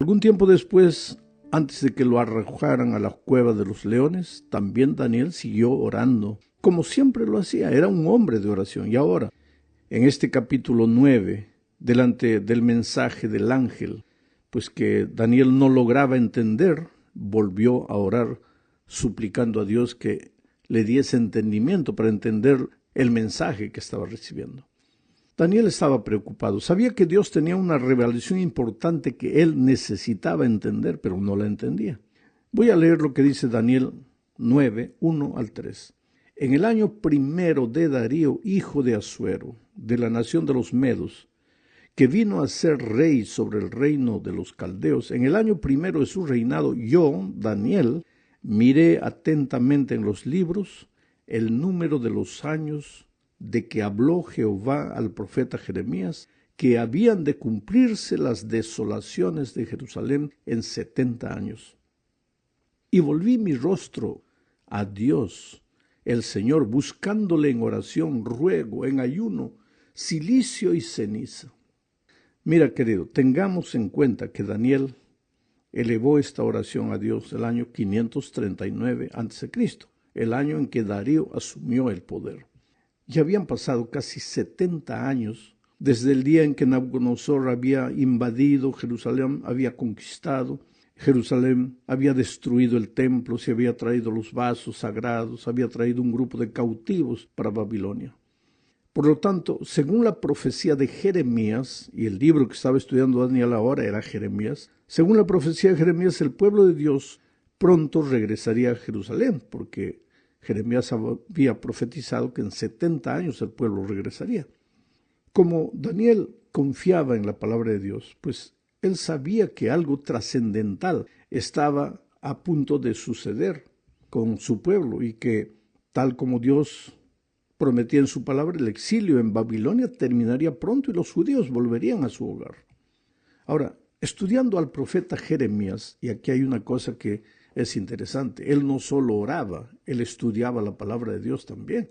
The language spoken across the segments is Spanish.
Algún tiempo después, antes de que lo arrojaran a la cueva de los leones, también Daniel siguió orando, como siempre lo hacía. Era un hombre de oración. Y ahora, en este capítulo 9, delante del mensaje del ángel, pues que Daniel no lograba entender, volvió a orar suplicando a Dios que le diese entendimiento para entender el mensaje que estaba recibiendo. Daniel estaba preocupado. Sabía que Dios tenía una revelación importante que él necesitaba entender, pero no la entendía. Voy a leer lo que dice Daniel 9, 1 al 3. En el año primero de Darío, hijo de Asuero, de la nación de los Medos, que vino a ser rey sobre el reino de los caldeos, en el año primero de su reinado, yo, Daniel, miré atentamente en los libros el número de los años de que habló Jehová al profeta Jeremías, que habían de cumplirse las desolaciones de Jerusalén en 70 años. Y volví mi rostro a Dios, el Señor, buscándole en oración, ruego, en ayuno, cilicio y ceniza. Mira, querido, tengamos en cuenta que Daniel elevó esta oración a Dios el año 539 a.C., el año en que Darío asumió el poder. Ya habían pasado casi 70 años desde el día en que Nabucodonosor había invadido Jerusalén, había conquistado Jerusalén, había destruido el templo, se había traído los vasos sagrados, había traído un grupo de cautivos para Babilonia. Por lo tanto, según la profecía de Jeremías, y el libro que estaba estudiando Daniel ahora era Jeremías, según la profecía de Jeremías, el pueblo de Dios pronto regresaría a Jerusalén, porque Jeremías había profetizado que en 70 años el pueblo regresaría. Como Daniel confiaba en la palabra de Dios, pues él sabía que algo trascendental estaba a punto de suceder con su pueblo y que, tal como Dios prometía en su palabra, el exilio en Babilonia terminaría pronto y los judíos volverían a su hogar. Ahora, estudiando al profeta Jeremías, y aquí hay una cosa que es interesante, él no solo oraba, él estudiaba la palabra de Dios también.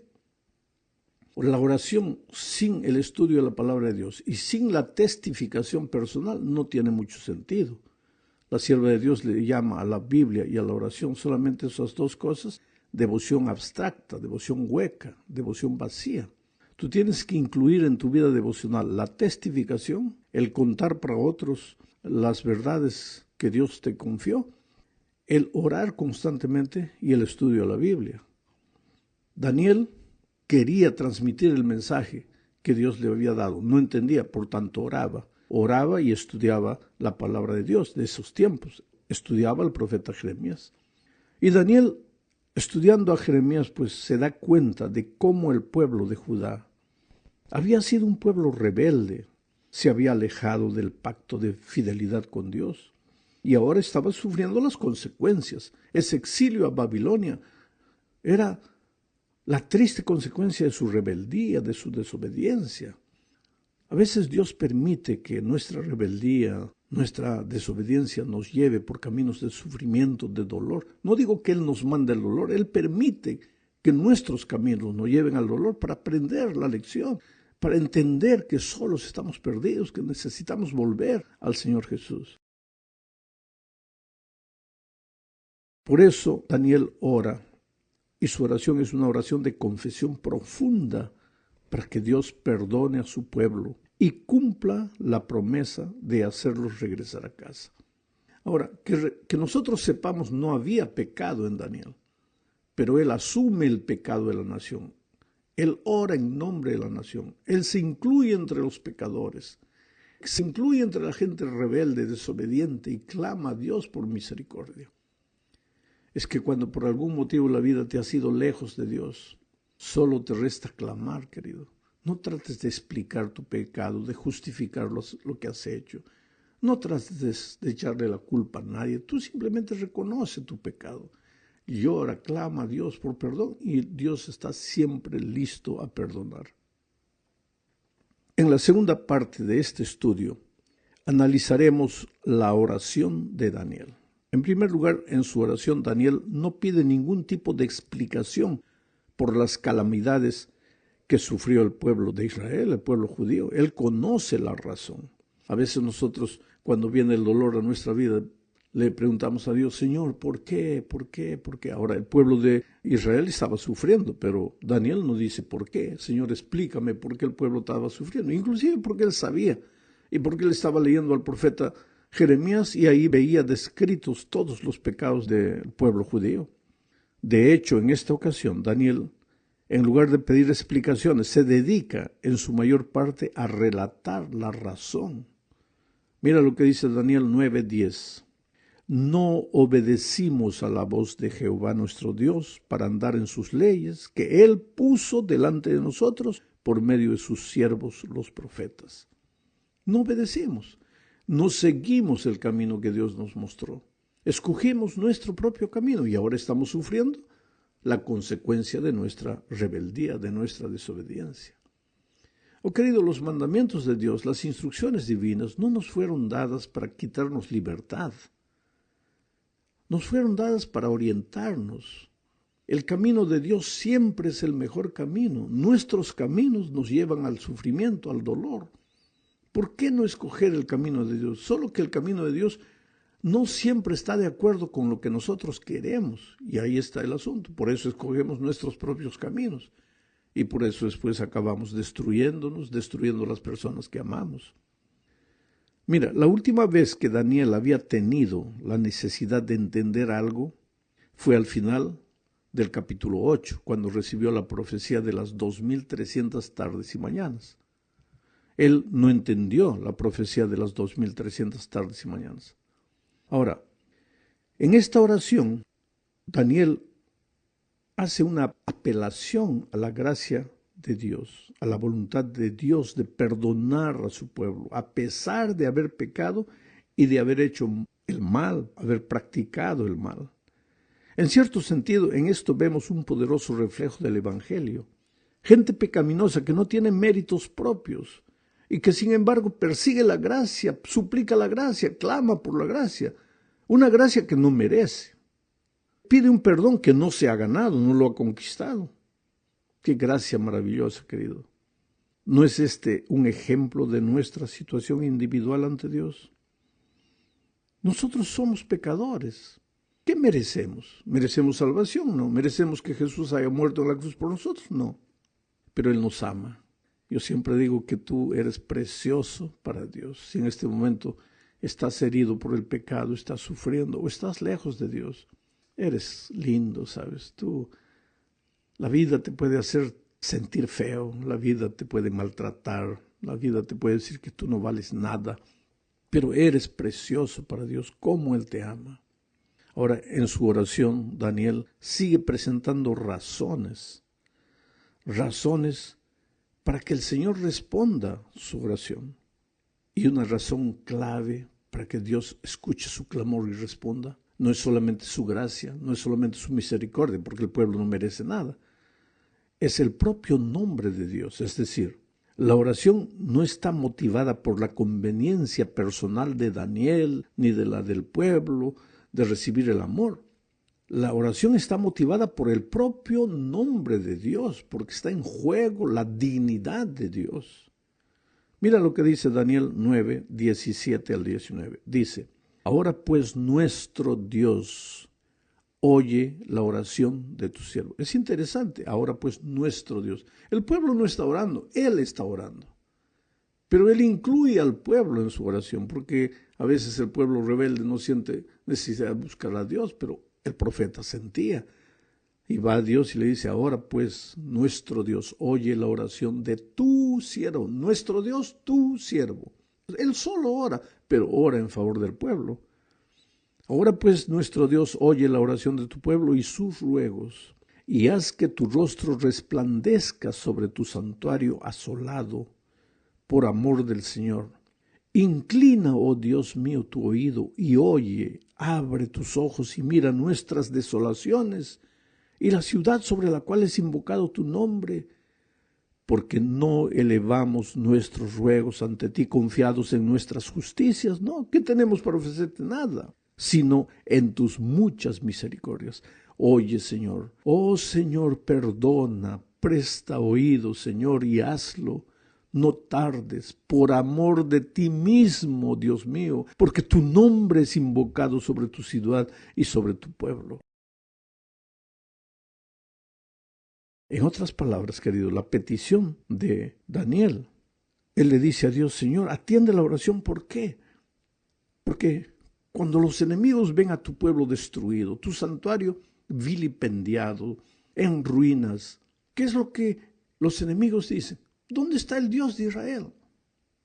La oración sin el estudio de la palabra de Dios y sin la testificación personal no tiene mucho sentido. La sierva de Dios le llama a la Biblia y a la oración solamente esas dos cosas: devoción abstracta, devoción hueca, devoción vacía. Tú tienes que incluir en tu vida devocional la testificación, el contar para otros las verdades que Dios te confió, el orar constantemente y el estudio de la Biblia. Daniel quería transmitir el mensaje que Dios le había dado. No entendía, por tanto oraba y estudiaba la palabra de Dios de esos tiempos. Estudiaba al profeta Jeremías. Y Daniel, estudiando a Jeremías, pues se da cuenta de cómo el pueblo de Judá había sido un pueblo rebelde, se había alejado del pacto de fidelidad con Dios y ahora estaba sufriendo las consecuencias. Ese exilio a Babilonia era la triste consecuencia de su rebeldía, de su desobediencia. A veces Dios permite que nuestra rebeldía, nuestra desobediencia nos lleve por caminos de sufrimiento, de dolor. No digo que Él nos mande el dolor, Él permite que nuestros caminos nos lleven al dolor para aprender la lección, para entender que solos estamos perdidos, que necesitamos volver al Señor Jesús. Por eso Daniel ora, y su oración es una oración de confesión profunda para que Dios perdone a su pueblo y cumpla la promesa de hacerlos regresar a casa. Ahora, que nosotros sepamos, no había pecado en Daniel, pero él asume el pecado de la nación. Él ora en nombre de la nación. Él se incluye entre los pecadores. Se incluye entre la gente rebelde, desobediente y clama a Dios por misericordia. Es que cuando por algún motivo la vida te ha sido lejos de Dios, solo te resta clamar, querido. No trates de explicar tu pecado, de justificar lo que has hecho. No trates de echarle la culpa a nadie. Tú simplemente reconoce tu pecado. Llora, clama a Dios por perdón y Dios está siempre listo a perdonar. En la segunda parte de este estudio analizaremos la oración de Daniel. En primer lugar, en su oración Daniel no pide ningún tipo de explicación por las calamidades que sufrió el pueblo de Israel, el pueblo judío. Él conoce la razón. A veces nosotros, cuando viene el dolor a nuestra vida, le preguntamos a Dios, Señor, ¿por qué? ¿Por qué? ¿Por qué? Ahora, el pueblo de Israel estaba sufriendo, pero Daniel no dice por qué. Señor, explícame por qué el pueblo estaba sufriendo. Inclusive porque él sabía y porque él estaba leyendo al profeta Jeremías y ahí veía descritos todos los pecados del pueblo judío. De hecho, en esta ocasión, Daniel, en lugar de pedir explicaciones, se dedica en su mayor parte a relatar la razón. Mira lo que dice Daniel 9:10. No obedecimos a la voz de Jehová nuestro Dios para andar en sus leyes, que Él puso delante de nosotros por medio de sus siervos los profetas. No obedecimos, no seguimos el camino que Dios nos mostró. Escogimos nuestro propio camino y ahora estamos sufriendo la consecuencia de nuestra rebeldía, de nuestra desobediencia. Oh querido, los mandamientos de Dios, las instrucciones divinas, no nos fueron dadas para quitarnos libertad. Nos fueron dadas para orientarnos. El camino de Dios siempre es el mejor camino. Nuestros caminos nos llevan al sufrimiento, al dolor. ¿Por qué no escoger el camino de Dios? Solo que el camino de Dios no siempre está de acuerdo con lo que nosotros queremos. Y ahí está el asunto. Por eso escogemos nuestros propios caminos. Y por eso después acabamos destruyéndonos, destruyendo las personas que amamos. Mira, la última vez que Daniel había tenido la necesidad de entender algo fue al final del capítulo 8, cuando recibió la profecía de las 2300 tardes y mañanas. Él no entendió la profecía de las 2300 tardes y mañanas. Ahora, en esta oración, Daniel hace una apelación a la gracia de Dios, a la voluntad de Dios de perdonar a su pueblo, a pesar de haber pecado y de haber hecho el mal, haber practicado el mal. En cierto sentido, en esto vemos un poderoso reflejo del Evangelio. Gente pecaminosa que no tiene méritos propios y que sin embargo persigue la gracia, suplica la gracia, clama por la gracia, una gracia que no merece. Pide un perdón que no se ha ganado, no lo ha conquistado. Qué gracia maravillosa, querido. ¿No es este un ejemplo de nuestra situación individual ante Dios? Nosotros somos pecadores. ¿Qué merecemos? ¿Merecemos salvación? No. ¿Merecemos que Jesús haya muerto en la cruz por nosotros? No. Pero Él nos ama. Yo siempre digo que tú eres precioso para Dios. Si en este momento estás herido por el pecado, estás sufriendo o estás lejos de Dios, eres lindo, ¿sabes? La vida te puede hacer sentir feo, la vida te puede maltratar, la vida te puede decir que tú no vales nada, pero eres precioso para Dios, como Él te ama. Ahora, en su oración, Daniel sigue presentando razones para que el Señor responda su oración. Y una razón clave para que Dios escuche su clamor y responda, no es solamente su gracia, no es solamente su misericordia, porque el pueblo no merece nada. Es el propio nombre de Dios, es decir, la oración no está motivada por la conveniencia personal de Daniel, ni de la del pueblo, de recibir el amor. La oración está motivada por el propio nombre de Dios, porque está en juego la dignidad de Dios. Mira lo que dice Daniel 9, 17 al 19. Dice, ahora pues nuestro Dios oye la oración de tu siervo. Es interesante, ahora pues nuestro Dios. El pueblo no está orando, Él está orando. Pero Él incluye al pueblo en su oración, porque a veces el pueblo rebelde no siente necesidad de buscar a Dios, pero el profeta sentía. Y va a Dios y le dice, ahora pues nuestro Dios oye la oración de tu siervo. Nuestro Dios, tu siervo. Él solo ora, pero ora en favor del pueblo. Ahora pues nuestro Dios oye la oración de tu pueblo y sus ruegos, y haz que tu rostro resplandezca sobre tu santuario asolado, por amor del Señor. Inclina, oh Dios mío, tu oído y oye, abre tus ojos y mira nuestras desolaciones y la ciudad sobre la cual es invocado tu nombre, porque no elevamos nuestros ruegos ante ti confiados en nuestras justicias, no, ¿qué tenemos para ofrecerte? Nada, sino en tus muchas misericordias. Oye, Señor, oh Señor, perdona, presta oído, Señor, y hazlo. No tardes, por amor de ti mismo, Dios mío, porque tu nombre es invocado sobre tu ciudad y sobre tu pueblo. En otras palabras, querido, la petición de Daniel, él le dice a Dios, Señor, atiende la oración. ¿Por qué? Porque cuando los enemigos ven a tu pueblo destruido, tu santuario vilipendiado, en ruinas, ¿qué es lo que los enemigos dicen? ¿Dónde está el Dios de Israel?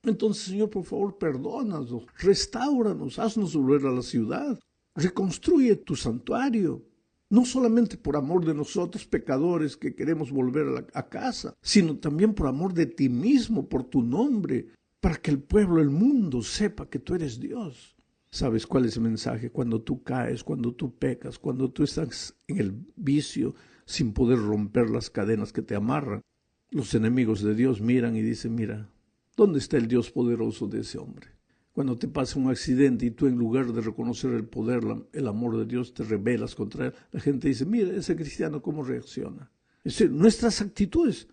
Entonces, Señor, por favor, perdónanos, restáuranos, haznos volver a la ciudad, reconstruye tu santuario. No solamente por amor de nosotros pecadores que queremos volver a casa, sino también por amor de ti mismo, por tu nombre, para que el pueblo, el mundo sepa que tú eres Dios. ¿Sabes cuál es el mensaje? Cuando tú caes, cuando tú pecas, cuando tú estás en el vicio sin poder romper las cadenas que te amarran, los enemigos de Dios miran y dicen, mira, ¿dónde está el Dios poderoso de ese hombre? Cuando te pasa un accidente y tú en lugar de reconocer el poder, el amor de Dios, te rebelas contra él, la gente dice, mira, ese cristiano cómo reacciona. Es decir, nuestras actitudes,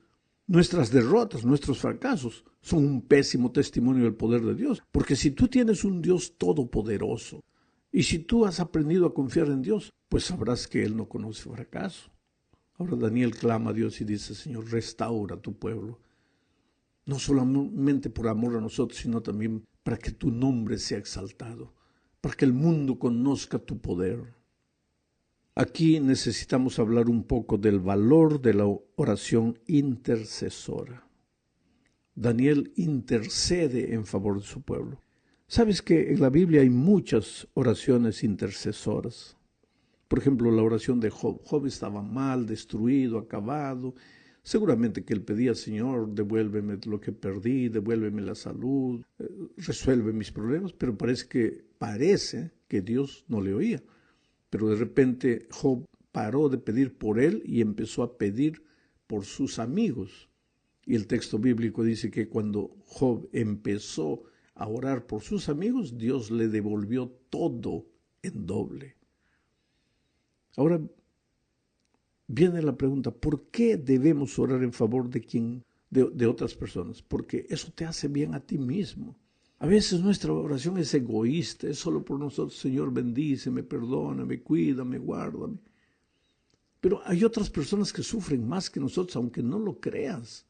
nuestras derrotas, nuestros fracasos son un pésimo testimonio del poder de Dios. Porque si tú tienes un Dios todopoderoso y si tú has aprendido a confiar en Dios, pues sabrás que Él no conoce fracaso. Ahora Daniel clama a Dios y dice, Señor, restaura tu pueblo. No solamente por amor a nosotros, sino también para que tu nombre sea exaltado, para que el mundo conozca tu poder. Aquí necesitamos hablar un poco del valor de la oración intercesora. Daniel intercede en favor de su pueblo. ¿Sabes que en la Biblia hay muchas oraciones intercesoras? Por ejemplo, la oración de Job. Job estaba mal, destruido, acabado. Seguramente que él pedía, Señor, devuélveme lo que perdí, devuélveme la salud, resuelve mis problemas, pero parece que Dios no le oía. Pero de repente Job paró de pedir por él y empezó a pedir por sus amigos. Y el texto bíblico dice que cuando Job empezó a orar por sus amigos, Dios le devolvió todo en doble. Ahora viene la pregunta, ¿por qué debemos orar en favor de otras personas? Porque eso te hace bien a ti mismo. A veces nuestra oración es egoísta, es solo por nosotros, Señor, bendíceme, perdóname, cuídame, guárdame. Pero hay otras personas que sufren más que nosotros, aunque no lo creas.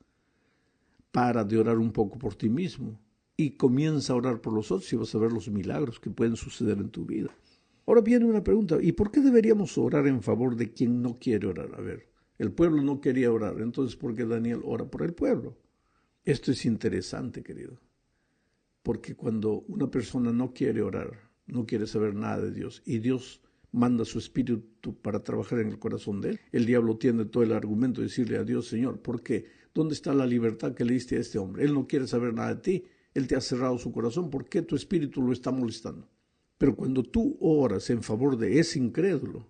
Para de orar un poco por ti mismo y comienza a orar por los otros y vas a ver los milagros que pueden suceder en tu vida. Ahora viene una pregunta, ¿y por qué deberíamos orar en favor de quien no quiere orar? A ver, el pueblo no quería orar, entonces ¿por qué Daniel ora por el pueblo? Esto es interesante, querido, porque cuando una persona no quiere orar, no quiere saber nada de Dios, y Dios manda su espíritu para trabajar en el corazón de él, el diablo tiene todo el argumento de decirle a Dios, Señor, ¿por qué? ¿Dónde está la libertad que le diste a este hombre? Él no quiere saber nada de ti, él te ha cerrado su corazón, ¿por qué tu espíritu lo está molestando? Pero cuando tú oras en favor de ese incrédulo,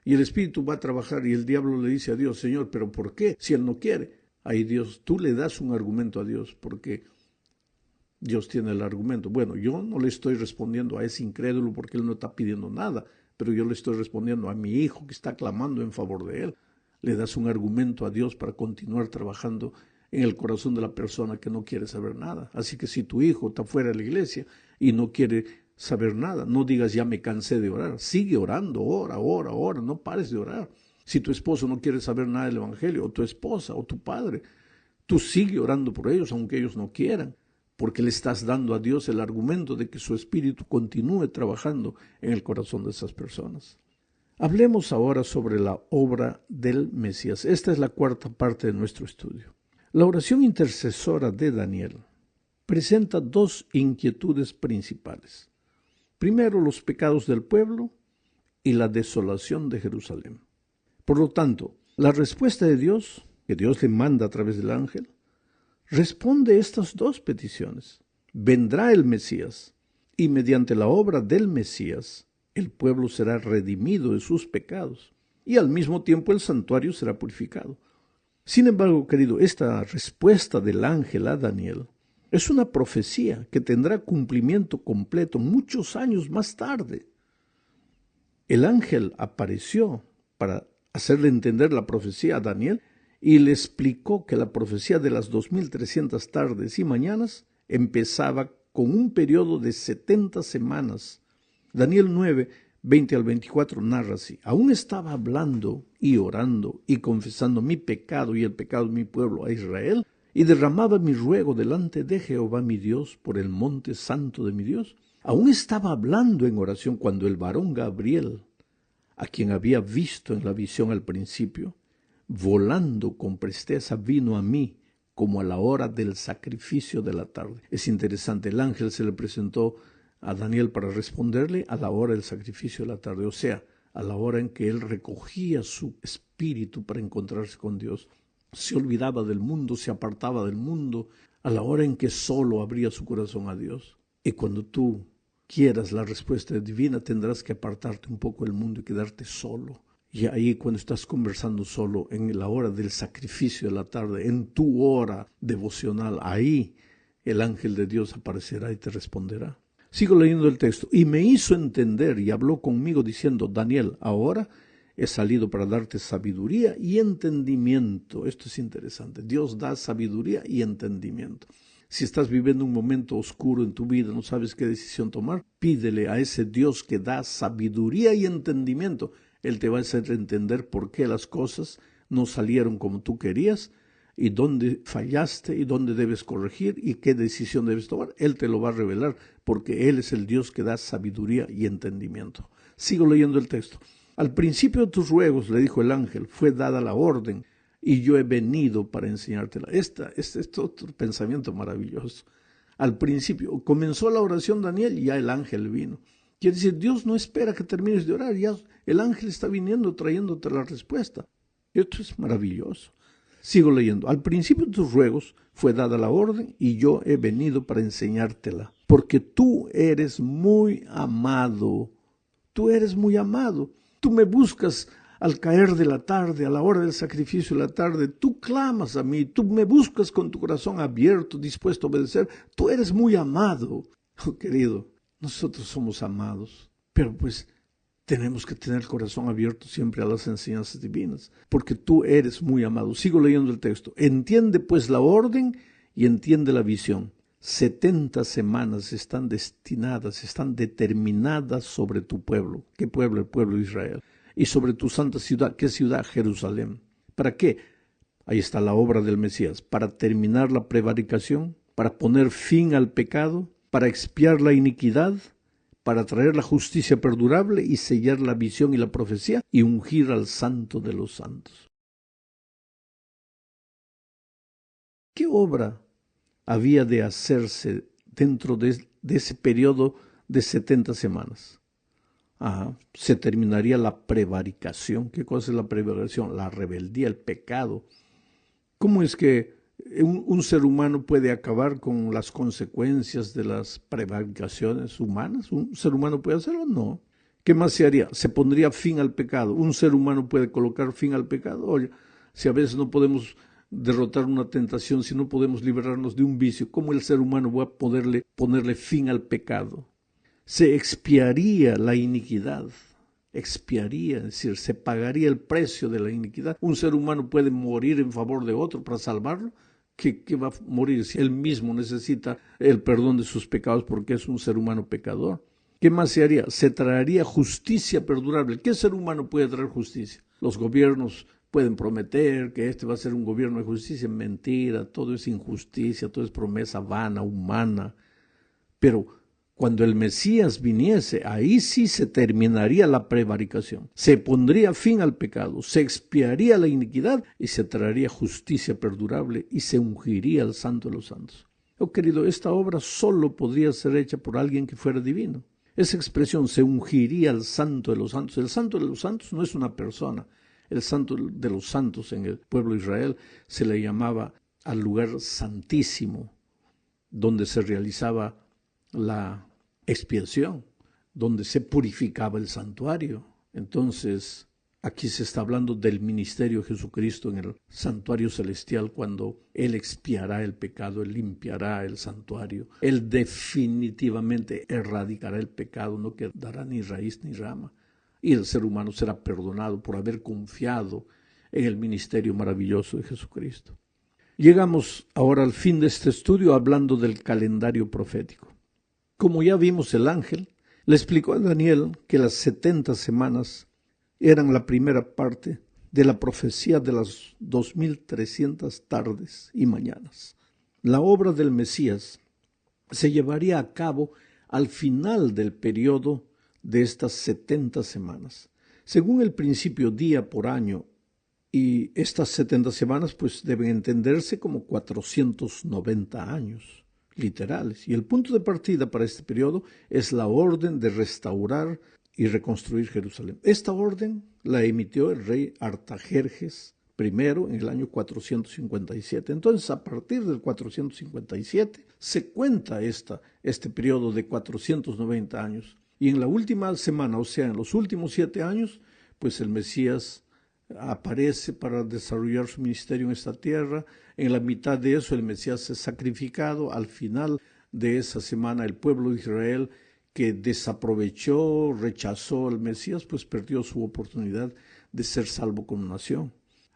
y el espíritu va a trabajar y el diablo le dice a Dios, Señor, ¿pero por qué? Si él no quiere. Ahí Dios, tú le das un argumento a Dios, porque Dios tiene el argumento. Bueno, yo no le estoy respondiendo a ese incrédulo porque él no está pidiendo nada, pero yo le estoy respondiendo a mi hijo que está clamando en favor de él. Le das un argumento a Dios para continuar trabajando en el corazón de la persona que no quiere saber nada. Así que si tu hijo está fuera de la iglesia y no quiere saber nada, no digas ya me cansé de orar. Sigue orando, ora, no pares de orar. Si tu esposo no quiere saber nada del evangelio, o tu esposa, o tu padre, tú sigue orando por ellos, aunque ellos no quieran, porque le estás dando a Dios el argumento de que su espíritu continúe trabajando en el corazón de esas personas. Hablemos ahora sobre la obra del Mesías. Esta es la cuarta parte de nuestro estudio. La oración intercesora de Daniel presenta dos inquietudes principales. Primero, los pecados del pueblo y la desolación de Jerusalén. Por lo tanto, la respuesta de Dios, que Dios le manda a través del ángel, responde estas dos peticiones. Vendrá el Mesías, y mediante la obra del Mesías, el pueblo será redimido de sus pecados, y al mismo tiempo el santuario será purificado. Sin embargo, querido, esta respuesta del ángel a Daniel es una profecía que tendrá cumplimiento completo muchos años más tarde. El ángel apareció para hacerle entender la profecía a Daniel y le explicó que la profecía de las 2300 tardes y mañanas empezaba con un periodo de 70 semanas. Daniel 9, 20 al 24 narra así: aún estaba hablando y orando y confesando mi pecado y el pecado de mi pueblo a Israel, y derramaba mi ruego delante de Jehová mi Dios por el monte santo de mi Dios. Aún estaba hablando en oración cuando el varón Gabriel, a quien había visto en la visión al principio, volando con presteza vino a mí como a la hora del sacrificio de la tarde. Es interesante, el ángel se le presentó a Daniel para responderle a la hora del sacrificio de la tarde, o sea, a la hora en que él recogía su espíritu para encontrarse con Dios. Se olvidaba del mundo, se apartaba del mundo, a la hora en que solo abría su corazón a Dios. Y cuando tú quieras la respuesta divina, tendrás que apartarte un poco del mundo y quedarte solo. Y ahí, cuando estás conversando solo, en la hora del sacrificio de la tarde, en tu hora devocional, ahí el ángel de Dios aparecerá y te responderá. Sigo leyendo el texto. Y me hizo entender y habló conmigo diciendo: Daniel, ahora he salido para darte sabiduría y entendimiento. Esto es interesante. Dios da sabiduría y entendimiento. Si estás viviendo un momento oscuro en tu vida, no sabes qué decisión tomar, pídele a ese Dios que da sabiduría y entendimiento. Él te va a hacer entender por qué las cosas no salieron como tú querías, y dónde fallaste, y dónde debes corregir, y qué decisión debes tomar. Él te lo va a revelar, porque Él es el Dios que da sabiduría y entendimiento. Sigo leyendo el texto. Al principio de tus ruegos, le dijo el ángel, fue dada la orden, y yo he venido para enseñártela. Este es otro pensamiento maravilloso. Al principio, comenzó la oración Daniel y ya el ángel vino. Quiere decir, Dios no espera que termines de orar, ya el ángel está viniendo trayéndote la respuesta. Esto es maravilloso. Sigo leyendo. Al principio de tus ruegos fue dada la orden y yo he venido para enseñártela, porque tú eres muy amado. Tú eres muy amado. Tú me buscas al caer de la tarde, a la hora del sacrificio de la tarde. Tú clamas a mí, tú me buscas con tu corazón abierto, dispuesto a obedecer. Tú eres muy amado. Oh, querido, nosotros somos amados, pero pues tenemos que tener el corazón abierto siempre a las enseñanzas divinas, porque tú eres muy amado. Sigo leyendo el texto. Entiende pues la orden y entiende la visión. 70 semanas están destinadas, están determinadas sobre tu pueblo. ¿Qué pueblo? El pueblo de Israel. Y sobre tu santa ciudad. ¿Qué ciudad? Jerusalén. ¿Para qué? Ahí está la obra del Mesías. Para terminar la prevaricación, para poner fin al pecado, para expiar la iniquidad, para traer la justicia perdurable y sellar la visión y la profecía y ungir al santo de los santos. ¿Qué obra había de hacerse dentro de ese periodo de 70 semanas? Se terminaría la prevaricación. ¿Qué cosa es la prevaricación? La rebeldía, el pecado. ¿Cómo es que un ser humano puede acabar con las consecuencias de las prevaricaciones humanas? ¿Un ser humano puede hacerlo? No. ¿Qué más se haría? Se pondría fin al pecado. ¿Un ser humano puede colocar fin al pecado? Oye, si a veces no podemos derrotar una tentación, si no podemos liberarnos de un vicio, ¿cómo el ser humano va a ponerle fin al pecado? Se expiaría la iniquidad. Expiaría, es decir, se pagaría el precio de la iniquidad. Un ser humano puede morir en favor de otro para salvarlo. ¿Qué va a morir si él mismo necesita el perdón de sus pecados porque es un ser humano pecador? ¿Qué más se haría? Se traería justicia perdurable. ¿Qué ser humano puede traer justicia? Los gobiernos pueden prometer que este va a ser un gobierno de justicia. Mentira, todo es injusticia, todo es promesa vana, humana. Pero cuando el Mesías viniese, ahí sí se terminaría la prevaricación. Se pondría fin al pecado, se expiaría la iniquidad y se traería justicia perdurable y se ungiría al Santo de los Santos. Oh, querido, esta obra solo podría ser hecha por alguien que fuera divino. Esa expresión, se ungiría al Santo de los Santos. El Santo de los Santos no es una persona. El Santo de los Santos en el pueblo de Israel se le llamaba al lugar santísimo, donde se realizaba la expiación, donde se purificaba el santuario. Entonces, aquí se está hablando del ministerio de Jesucristo en el santuario celestial, cuando Él expiará el pecado, Él limpiará el santuario, Él definitivamente erradicará el pecado, no quedará ni raíz ni rama, y el ser humano será perdonado por haber confiado en el ministerio maravilloso de Jesucristo. Llegamos ahora al fin de este estudio hablando del calendario profético. Como ya vimos, el ángel le explicó a Daniel que las 70 semanas eran la primera parte de la profecía de las 2300 tardes y mañanas. La obra del Mesías se llevaría a cabo al final del periodo de estas 70 semanas. Según el principio día por año, y estas 70 semanas pues deben entenderse como 490 años literales. Y el punto de partida para este periodo es la orden de restaurar y reconstruir Jerusalén. Esta orden la emitió el rey Artajerjes I en el año 457. Entonces, a partir del 457 se cuenta este periodo de 490 años. Y en la última semana, o sea, en los últimos 7 años, pues el Mesías aparece para desarrollar su ministerio en esta tierra. En la mitad de eso el Mesías es sacrificado. Al final de esa semana el pueblo de Israel, que desaprovechó, rechazó al Mesías, pues perdió su oportunidad de ser salvo como nación.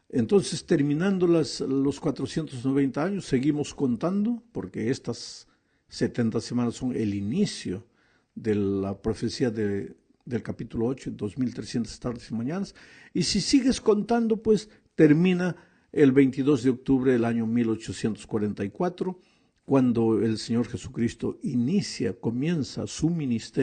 Entonces, terminando los 490 años, seguimos contando, porque estas 70 semanas son el inicio de la profecía del capítulo 8, 2300 tardes y mañanas. Y si sigues contando, pues termina el 22 de octubre del año 1844, cuando el Señor Jesucristo comienza su ministerio